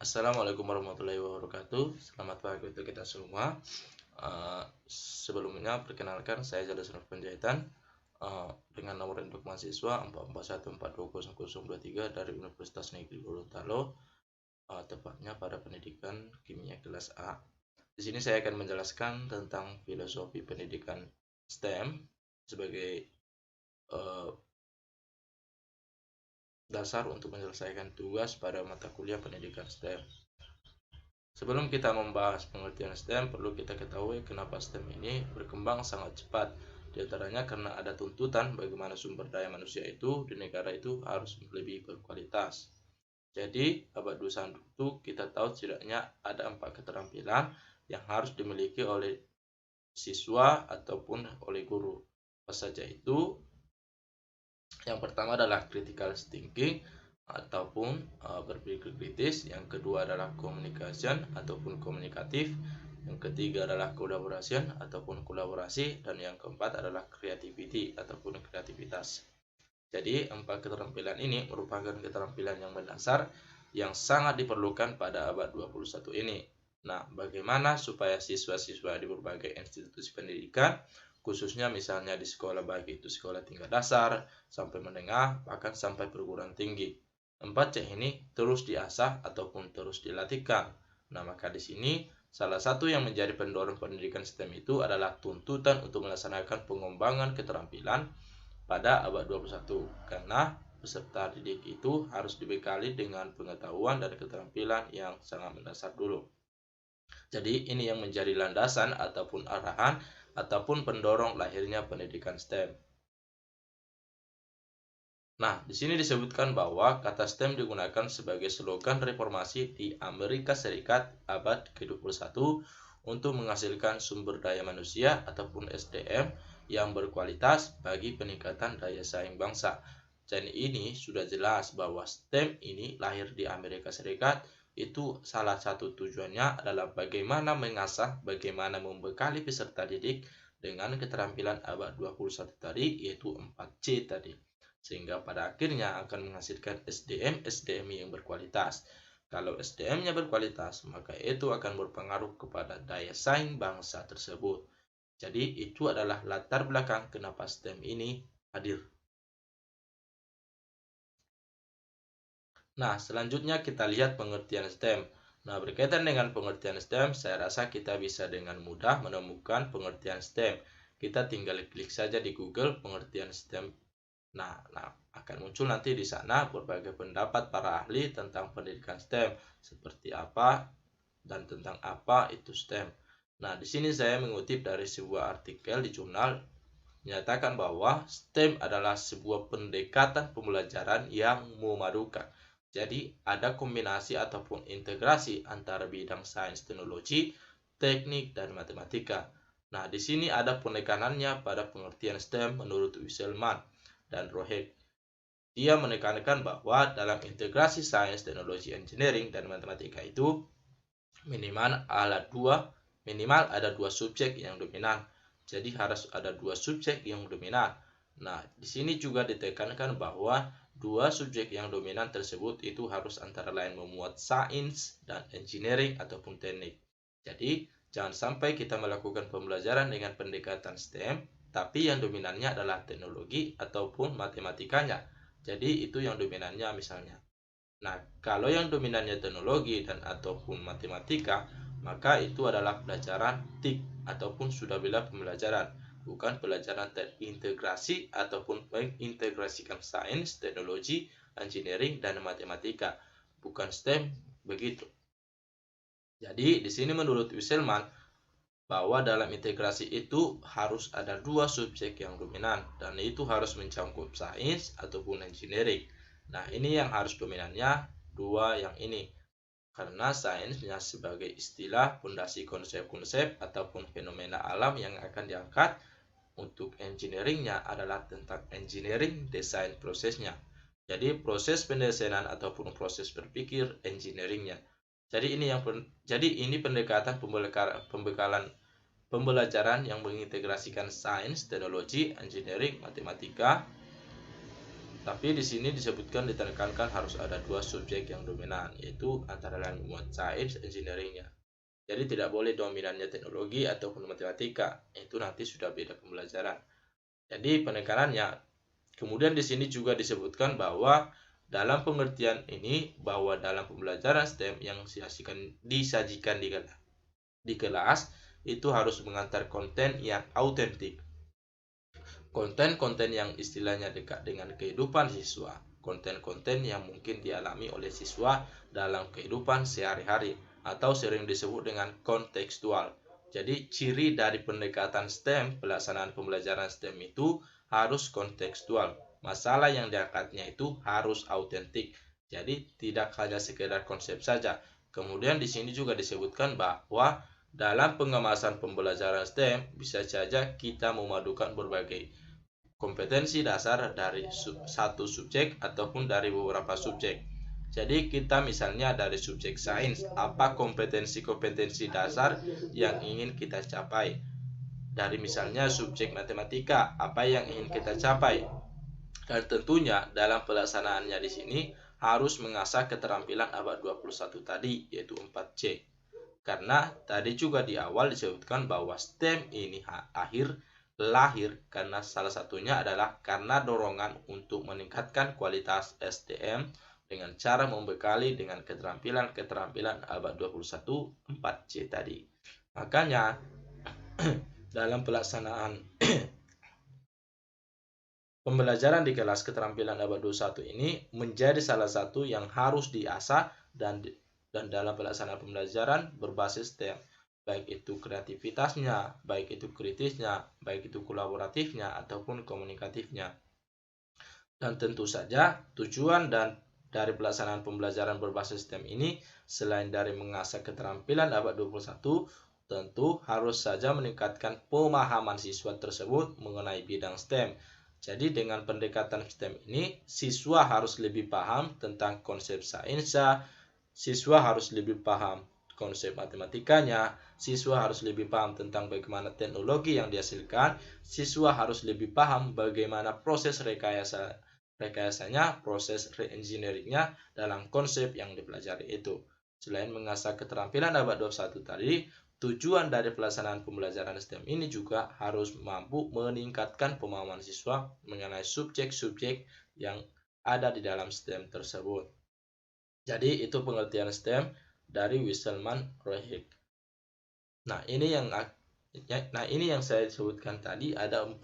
Assalamualaikum warahmatullahi wabarakatuh. Selamat pagi untuk kita semua. Sebelumnya perkenalkan saya Jalur Penjahitan dengan nomor induk mahasiswa 44142023 dari Universitas Negeri Gorontalo, tepatnya pada pendidikan kimia kelas A. Di sini saya akan menjelaskan tentang filosofi pendidikan STEM sebagai dasar untuk menyelesaikan tugas pada mata kuliah pendidikan STEM. Sebelum kita membahas pengertian STEM, perlu kita ketahui kenapa STEM ini berkembang sangat cepat. Di antaranya karena ada tuntutan bagaimana sumber daya manusia itu di negara itu harus lebih berkualitas. Jadi, abad 21 itu kita tahu setidaknya ada 4 keterampilan yang harus dimiliki oleh siswa ataupun oleh guru. Apa saja itu? Yang pertama adalah critical thinking ataupun berpikir kritis. Yang kedua adalah communication ataupun komunikatif. Yang ketiga adalah collaboration ataupun kolaborasi, dan yang keempat adalah creativity ataupun kreativitas. Jadi 4 keterampilan ini merupakan keterampilan yang mendasar yang sangat diperlukan pada abad 21 ini. Nah, bagaimana supaya siswa-siswa di berbagai institusi pendidikan, khususnya misalnya di sekolah baik itu sekolah tingkat dasar, sampai menengah, bahkan sampai perguruan tinggi, 4C ini terus diasah ataupun terus dilatihkan. Nah, maka di sini salah satu yang menjadi pendorong pendidikan STEM itu adalah tuntutan untuk melaksanakan pengembangan keterampilan pada abad 21, karena peserta didik itu harus dibekali dengan pengetahuan dan keterampilan yang sangat mendasar dulu. Jadi ini yang menjadi landasan ataupun arahan ataupun pendorong lahirnya pendidikan STEM. Nah, di sini disebutkan bahwa kata STEM digunakan sebagai slogan reformasi di Amerika Serikat abad ke-21 untuk menghasilkan sumber daya manusia ataupun SDM yang berkualitas bagi peningkatan daya saing bangsa. Dan ini sudah jelas bahwa STEM ini lahir di Amerika Serikat, itu salah satu tujuannya adalah bagaimana mengasah, bagaimana membekali peserta didik dengan keterampilan abad 21 tadi, yaitu 4C tadi, sehingga pada akhirnya akan menghasilkan SDM yang berkualitas. Kalau SDM-nya berkualitas, maka itu akan berpengaruh kepada daya saing bangsa tersebut. Jadi itu adalah latar belakang kenapa STEM ini hadir. Nah, selanjutnya kita lihat pengertian STEM. Nah, berkaitan dengan pengertian STEM, saya rasa kita bisa dengan mudah menemukan pengertian STEM. Kita tinggal klik saja di Google pengertian STEM. Nah, akan muncul nanti di sana berbagai pendapat para ahli tentang pendidikan STEM, seperti apa dan tentang apa itu STEM. Nah, di sini saya mengutip dari sebuah artikel di jurnal menyatakan bahwa STEM adalah sebuah pendekatan pembelajaran yang memadukan. Jadi, ada kombinasi ataupun integrasi antara bidang sains, teknologi, teknik, dan matematika. Nah, di sini ada penekanannya pada pengertian STEM menurut Wisselman dan Rohek. Dia menekankan bahwa dalam integrasi sains, teknologi, engineering, dan matematika itu minimal ada dua subjek yang dominan. Jadi harus ada dua subjek yang dominan. Nah, di sini juga ditekankan bahwa dua subjek yang dominan tersebut itu harus antara lain memuat sains dan engineering ataupun teknik. Jadi, jangan sampai kita melakukan pembelajaran dengan pendekatan STEM, tapi yang dominannya adalah teknologi ataupun matematikanya. Jadi, itu yang dominannya misalnya. Nah, kalau yang dominannya teknologi dan ataupun matematika, maka itu adalah pelajaran TIK ataupun sudah bila pembelajaran, bukan pelajaran terintegrasi ataupun mengintegrasikan sains, teknologi, engineering, dan matematika, bukan STEM begitu. Jadi di sini menurut Wisselman bahwa dalam integrasi itu harus ada dua subjek yang dominan, dan itu harus mencakup sains ataupun engineering. Nah, ini yang harus dominannya dua yang ini. Karena sainsnya sebagai istilah fondasi konsep-konsep ataupun fenomena alam yang akan diangkat. Untuk engineeringnya adalah tentang engineering desain prosesnya. Jadi proses pendesainan ataupun proses berpikir engineeringnya. Jadi ini pendekatan pembekalan pembelajaran yang mengintegrasikan sains, teknologi, engineering, matematika Tapi di sini disebutkan ditekankan harus ada dua subjek yang dominan, yaitu antara lain muat sains, engineeringnya. Jadi tidak boleh dominannya teknologi ataupun matematika, itu nanti sudah beda pembelajaran. Jadi penekanannya, kemudian di sini juga disebutkan bahwa dalam pengertian ini, bahwa dalam pembelajaran STEM yang disajikan di kelas itu harus mengantar konten yang autentik. Konten-konten yang istilahnya dekat dengan kehidupan siswa. Konten-konten yang mungkin dialami oleh siswa dalam kehidupan sehari-hari atau sering disebut dengan kontekstual. Jadi ciri dari pendekatan STEM, pelaksanaan pembelajaran STEM itu harus kontekstual. Masalah yang diangkatnya itu harus autentik. Jadi tidak hanya sekedar konsep saja. Kemudian di sini juga disebutkan bahwa dalam pengemasan pembelajaran STEM bisa saja kita memadukan berbagai kompetensi dasar dari satu subjek ataupun dari beberapa subjek. Jadi kita misalnya dari subjek sains, apa kompetensi-kompetensi dasar yang ingin kita capai. Dari misalnya subjek matematika, apa yang ingin kita capai. Dan tentunya dalam pelaksanaannya di sini harus mengasah keterampilan abad 21 tadi, yaitu 4C. Karena tadi juga di awal disebutkan bahwa STEM ini lahir karena salah satunya adalah karena dorongan untuk meningkatkan kualitas SDM dengan cara membekali dengan keterampilan abad 21 4C tadi. Makanya dalam pelaksanaan pembelajaran di kelas keterampilan abad 21 ini menjadi salah satu yang harus diasah dan dalam pelaksanaan pembelajaran berbasis STEM. Baik itu kreativitasnya, baik itu kritisnya, baik itu kolaboratifnya, ataupun komunikatifnya. Dan tentu saja tujuan dari pelaksanaan pembelajaran berbasis STEM ini, selain dari mengasah keterampilan abad 21, tentu harus saja meningkatkan pemahaman siswa tersebut mengenai bidang STEM. Jadi dengan pendekatan STEM ini, siswa harus lebih paham tentang konsep sainsnya, siswa harus lebih paham konsep matematikanya, siswa harus lebih paham tentang bagaimana teknologi yang dihasilkan, siswa harus lebih paham bagaimana proses rekayasanya, proses re-engineeringnya dalam konsep yang dipelajari itu. Selain mengasah keterampilan abad 21 tadi, tujuan dari pelaksanaan pembelajaran STEM ini juga harus mampu meningkatkan pemahaman siswa mengenai subjek-subjek yang ada di dalam STEM tersebut. Jadi itu pengertian STEM dari Wisselman Rohig. Nah ini yang saya sebutkan tadi, ada 4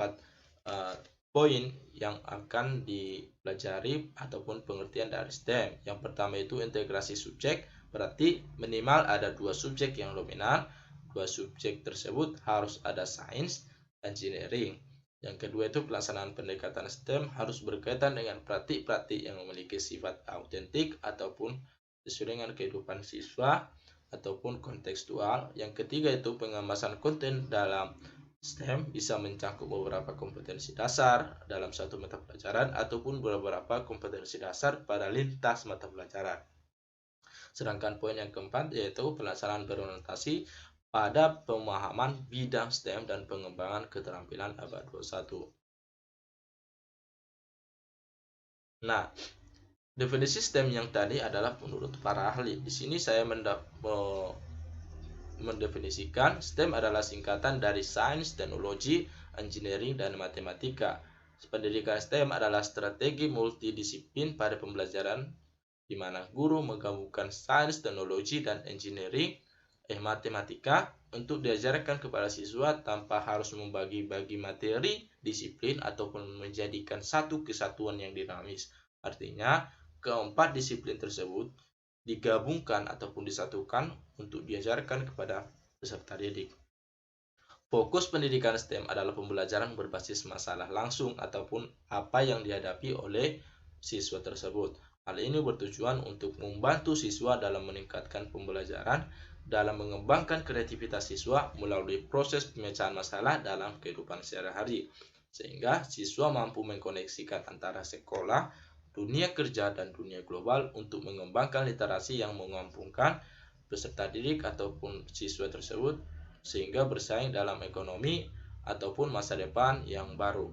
poin yang akan dipelajari ataupun pengertian dari STEM. Yang pertama itu integrasi subjek, berarti minimal ada 2 subjek yang dominan. 2 subjek tersebut harus ada sains, engineering. Yang kedua itu pelaksanaan pendekatan STEM harus berkaitan dengan praktik-praktik yang memiliki sifat autentik ataupun sesuai dengan kehidupan siswa ataupun kontekstual. Yang ketiga itu pengemasan konten dalam STEM bisa mencakup beberapa kompetensi dasar dalam satu mata pelajaran ataupun beberapa kompetensi dasar pada lintas mata pelajaran. Sedangkan poin yang keempat yaitu pelaksanaan berorientasi pada pemahaman bidang STEM dan pengembangan keterampilan abad 21. Nah, definisi STEM yang tadi adalah menurut para ahli. Di sini saya mendefinisikan STEM adalah singkatan dari sains, teknologi, engineering, dan matematika. Pendidikan STEM adalah strategi multidisiplin pada pembelajaran di mana guru menggabungkan sains, teknologi, dan matematika untuk diajarkan kepada siswa tanpa harus membagi-bagi materi, disiplin, ataupun menjadikan satu kesatuan yang dinamis. Artinya, keempat disiplin tersebut digabungkan ataupun disatukan untuk diajarkan kepada peserta didik. Fokus pendidikan STEM adalah pembelajaran berbasis masalah langsung ataupun apa yang dihadapi oleh siswa tersebut. Hal ini bertujuan untuk membantu siswa dalam meningkatkan pembelajaran, dalam mengembangkan kreativitas siswa melalui proses pemecahan masalah dalam kehidupan sehari-hari, sehingga siswa mampu mengkoneksikan antara sekolah, dunia kerja, dan dunia global untuk mengembangkan literasi yang mengampungkan peserta didik ataupun siswa tersebut sehingga bersaing dalam ekonomi ataupun masa depan yang baru.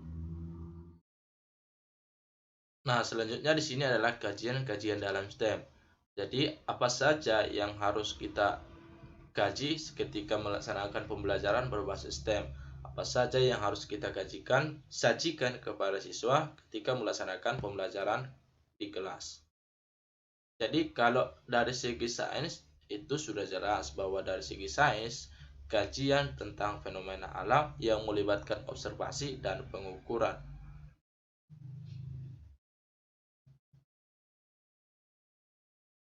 Nah, selanjutnya di sini adalah kajian-kajian dalam STEM. Jadi, apa saja yang harus kita kaji ketika melaksanakan pembelajaran berbasis STEM? Apa saja yang harus kita sajikan kepada siswa ketika melaksanakan pembelajaran di kelas? Jadi, kalau dari segi sains itu sudah jelas bahwa dari segi sains kajian tentang fenomena alam yang melibatkan observasi dan pengukuran.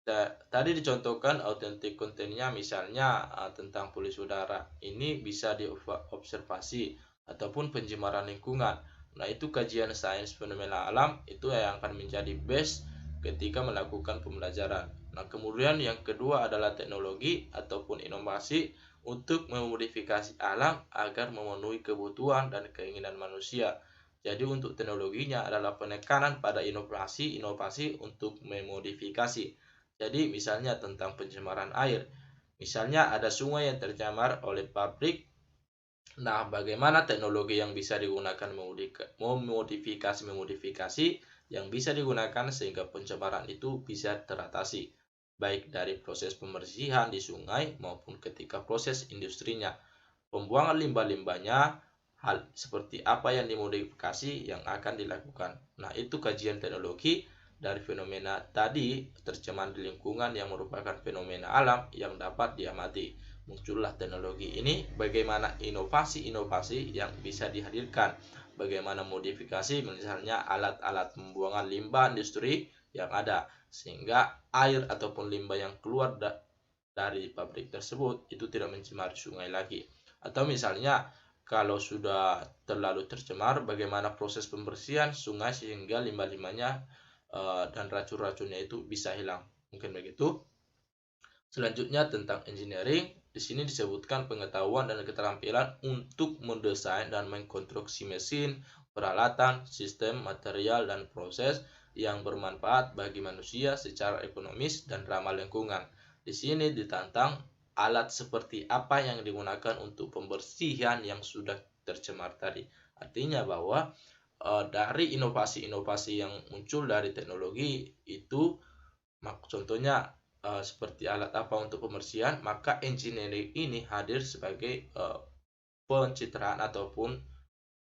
Tadi dicontohkan autentik kontennya, misalnya tentang polusi udara ini bisa diobservasi ataupun pencemaran lingkungan. Nah, itu kajian sains fenomena alam itu yang akan menjadi base ketika melakukan pembelajaran. Nah, kemudian yang kedua adalah teknologi ataupun inovasi untuk memodifikasi alam agar memenuhi kebutuhan dan keinginan manusia. Jadi untuk teknologinya adalah penekanan pada inovasi untuk memodifikasi. Jadi misalnya tentang pencemaran air. Misalnya ada sungai yang tercemar oleh pabrik. Nah, bagaimana teknologi yang bisa digunakan memodifikasi yang bisa digunakan sehingga pencemaran itu bisa teratasi, baik dari proses pembersihan di sungai maupun ketika proses industrinya. Pembuangan limbah-limbahnya, hal seperti apa yang dimodifikasi yang akan dilakukan. Nah, itu kajian teknologi dari fenomena tadi, tercemar di lingkungan yang merupakan fenomena alam yang dapat diamati. Muncullah teknologi ini, bagaimana inovasi-inovasi yang bisa dihadirkan, bagaimana modifikasi misalnya alat-alat pembuangan limbah industri yang ada, sehingga air ataupun limbah yang keluar dari pabrik tersebut itu tidak mencemari sungai lagi. Atau misalnya kalau sudah terlalu tercemar, bagaimana proses pembersihan sungai sehingga limbah-limbahnya dan racun-racunnya itu bisa hilang. Mungkin begitu. Selanjutnya tentang engineering, di sini disebutkan pengetahuan dan keterampilan untuk mendesain dan mengkonstruksi mesin, peralatan, sistem, material, dan proses yang bermanfaat bagi manusia secara ekonomis dan ramah lingkungan. Di sini ditantang alat seperti apa yang digunakan untuk pembersihan yang sudah tercemar tadi. Artinya bahwa dari inovasi-inovasi yang muncul dari teknologi itu, contohnya seperti alat apa untuk pembersihan, maka engineering ini hadir sebagai pencitraan ataupun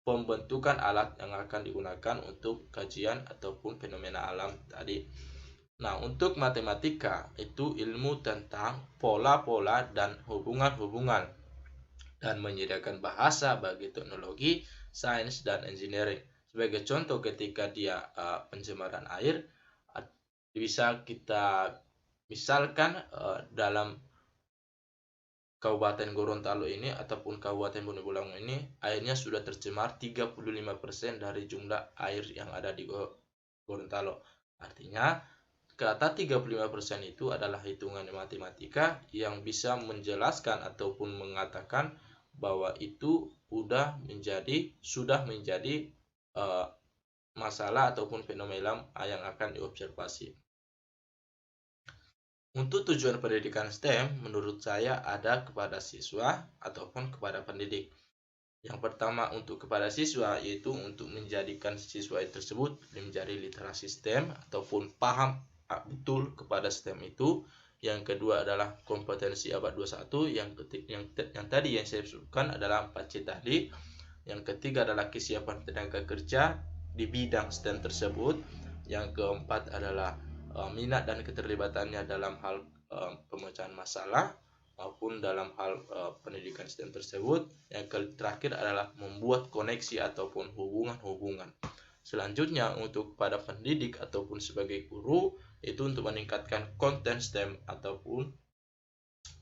pembentukan alat yang akan digunakan untuk kajian ataupun fenomena alam tadi. Nah, untuk matematika itu ilmu tentang pola-pola dan hubungan-hubungan dan menyediakan bahasa bagi teknologi, sains, dan engineering. Sebagai contoh ketika dia pencemaran air, bisa kita misalkan dalam Kabupaten Gorontalo ini ataupun Kabupaten Bonebulango ini airnya sudah tercemar 35% dari jumlah air yang ada di Gorontalo. Artinya kata 35% itu adalah hitungan matematika yang bisa menjelaskan ataupun mengatakan bahwa itu sudah menjadi masalah ataupun fenomena yang akan diobservasi. Untuk tujuan pendidikan STEM, menurut saya ada kepada siswa ataupun kepada pendidik. Yang pertama untuk kepada siswa, yaitu untuk menjadikan siswa tersebut menjadi literasi STEM ataupun paham betul kepada STEM itu. Yang kedua adalah kompetensi abad 21, yang tadi yang saya sebutkan adalah 4C tadi. Yang ketiga adalah kesiapan tenaga kerja di bidang STEM tersebut. Yang keempat adalah minat dan keterlibatannya dalam hal pemecahan masalah maupun dalam hal pendidikan STEM tersebut. Yang terakhir adalah membuat koneksi ataupun hubungan-hubungan. Selanjutnya untuk pada pendidik ataupun sebagai guru itu untuk meningkatkan konten STEM ataupun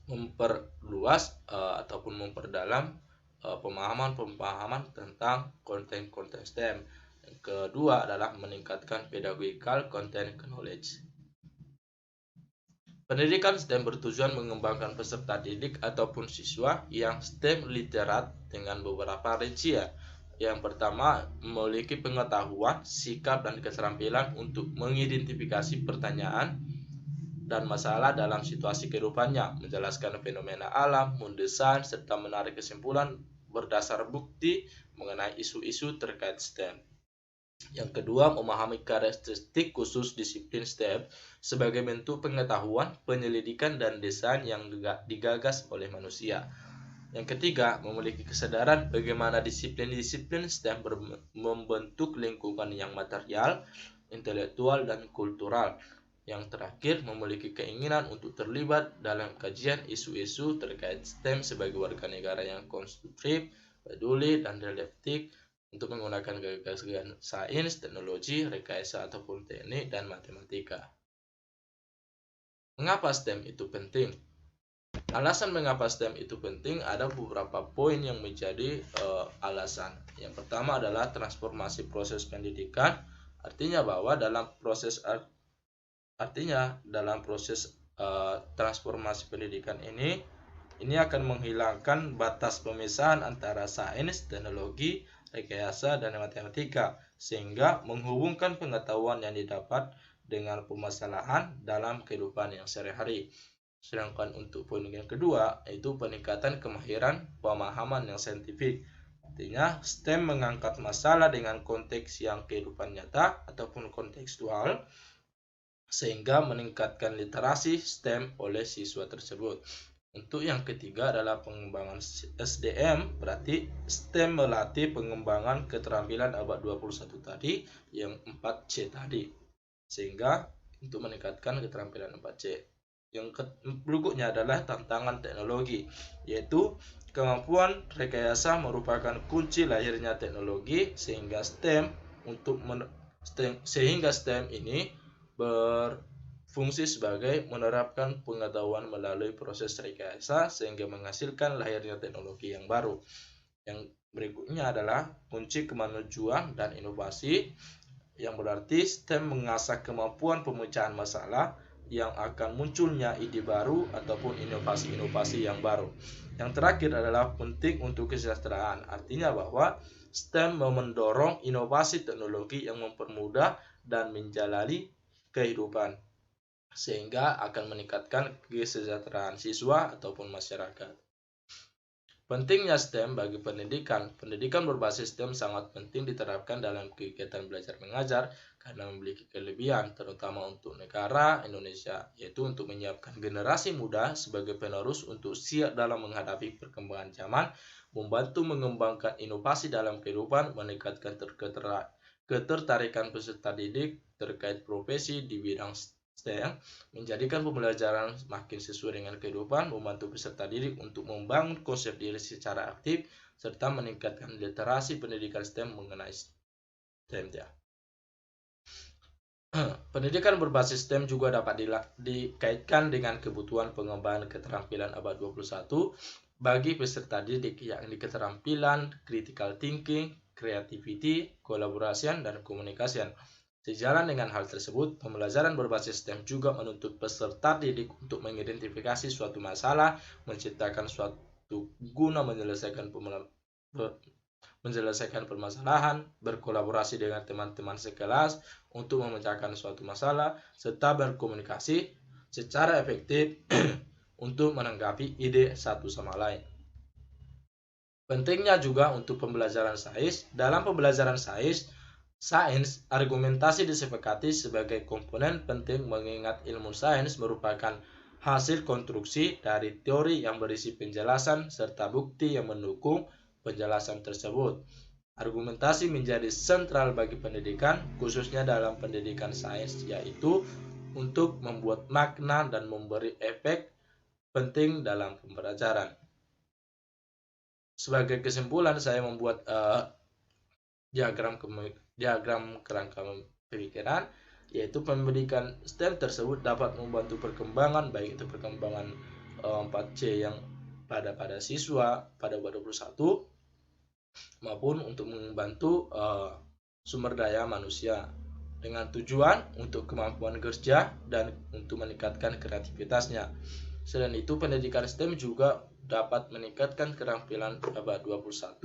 memperluas ataupun memperdalam pemahaman tentang konten-konten STEM. Yang kedua adalah meningkatkan pedagogical content knowledge. Pendidikan STEM bertujuan mengembangkan peserta didik ataupun siswa yang STEM literat dengan beberapa rincian. Yang pertama, memiliki pengetahuan, sikap, dan keterampilan untuk mengidentifikasi pertanyaan dan masalah dalam situasi kehidupannya, menjelaskan fenomena alam, mendesain, serta menarik kesimpulan berdasar bukti mengenai isu-isu terkait STEM. Yang kedua, memahami karakteristik khusus disiplin STEM sebagai bentuk pengetahuan, penyelidikan, dan desain yang digagas oleh manusia. Yang ketiga, memiliki kesadaran bagaimana disiplin-disiplin STEM membentuk lingkungan yang material, intelektual, dan kultural. Yang terakhir, memiliki keinginan untuk terlibat dalam kajian isu-isu terkait STEM sebagai warga negara yang konstruktif, peduli, dan reflektif untuk menggunakan gagasan sains, teknologi, rekayasa ataupun teknik, dan matematika. Mengapa STEM itu penting? Alasan mengapa STEM itu penting ada beberapa poin yang menjadi alasan. Yang pertama adalah transformasi proses pendidikan, artinya bahwa dalam proses transformasi pendidikan ini akan menghilangkan batas pemisahan antara sains, teknologi, rekayasa, dan matematika, sehingga menghubungkan pengetahuan yang didapat dengan permasalahan dalam kehidupan yang sehari-hari. Sedangkan untuk poin yang kedua, yaitu peningkatan kemahiran pemahaman yang saintifik. Artinya, STEM mengangkat masalah dengan konteks yang kehidupan nyata ataupun kontekstual, sehingga meningkatkan literasi STEM oleh siswa tersebut. Untuk yang ketiga adalah pengembangan SDM, berarti STEM melatih pengembangan keterampilan abad 21 tadi, yang 4C tadi. Sehingga untuk meningkatkan keterampilan 4C. Yang berikutnya adalah tantangan teknologi, yaitu kemampuan rekayasa merupakan kunci lahirnya teknologi, sehingga STEM ini berfungsi sebagai menerapkan pengetahuan melalui proses rekayasa sehingga menghasilkan lahirnya teknologi yang baru. Yang berikutnya adalah kunci kemajuan dan inovasi, yang berarti STEM mengasah kemampuan pemecahan masalah yang akan munculnya ide baru ataupun inovasi-inovasi yang baru. Yang terakhir adalah penting untuk kesejahteraan, artinya bahwa STEM mendorong inovasi teknologi yang mempermudah dan menjalani kehidupan, sehingga akan meningkatkan kesejahteraan siswa ataupun masyarakat. Pentingnya STEM bagi pendidikan. Pendidikan berbasis STEM sangat penting diterapkan dalam kegiatan belajar mengajar karena memiliki kelebihan, terutama untuk negara Indonesia, yaitu untuk menyiapkan generasi muda sebagai penerus untuk siap dalam menghadapi perkembangan zaman, membantu mengembangkan inovasi dalam kehidupan, meningkatkan ketertarikan peserta didik terkait profesi di bidang STEM, menjadikan pembelajaran semakin sesuai dengan kehidupan, membantu peserta didik untuk membangun konsep diri secara aktif, serta meningkatkan literasi pendidikan STEM mengenai STEM. Pendidikan berbasis STEM juga dapat dikaitkan dengan kebutuhan pengembangan keterampilan abad 21 bagi peserta didik, yakni keterampilan critical thinking, creativity, collaboration, dan communication. Sejalan dengan hal tersebut, pembelajaran berbasis STEM juga menuntut peserta didik untuk mengidentifikasi suatu masalah, menciptakan suatu guna menyelesaikan permasalahan, berkolaborasi dengan teman-teman sekelas untuk memecahkan suatu masalah, serta berkomunikasi secara efektif untuk menanggapi ide satu sama lain. Pentingnya juga untuk pembelajaran sains. Dalam pembelajaran sains, argumentasi disepakati sebagai komponen penting mengingat ilmu sains merupakan hasil konstruksi dari teori yang berisi penjelasan serta bukti yang mendukung penjelasan tersebut. Argumentasi menjadi sentral bagi pendidikan, khususnya dalam pendidikan sains, yaitu untuk membuat makna dan memberi efek penting dalam pembelajaran. Sebagai kesimpulan, saya membuat diagram kerangka pemikiran, yaitu pendidikan STEM tersebut dapat membantu perkembangan, baik itu perkembangan 4C yang pada siswa pada abad 21 maupun untuk membantu sumber daya manusia dengan tujuan untuk kemampuan kerja dan untuk meningkatkan kreativitasnya. Selain itu, pendidikan STEM juga dapat meningkatkan keterampilan abad 21,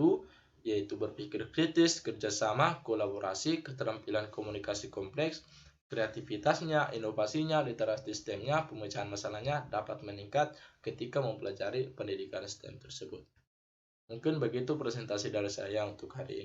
yaitu berpikir kritis, kerjasama, kolaborasi, keterampilan komunikasi kompleks, kreativitasnya, inovasinya, literasi STEM-nya, pemecahan masalahnya dapat meningkat ketika mempelajari pendidikan STEM tersebut. Mungkin begitu presentasi dari saya untuk hari ini.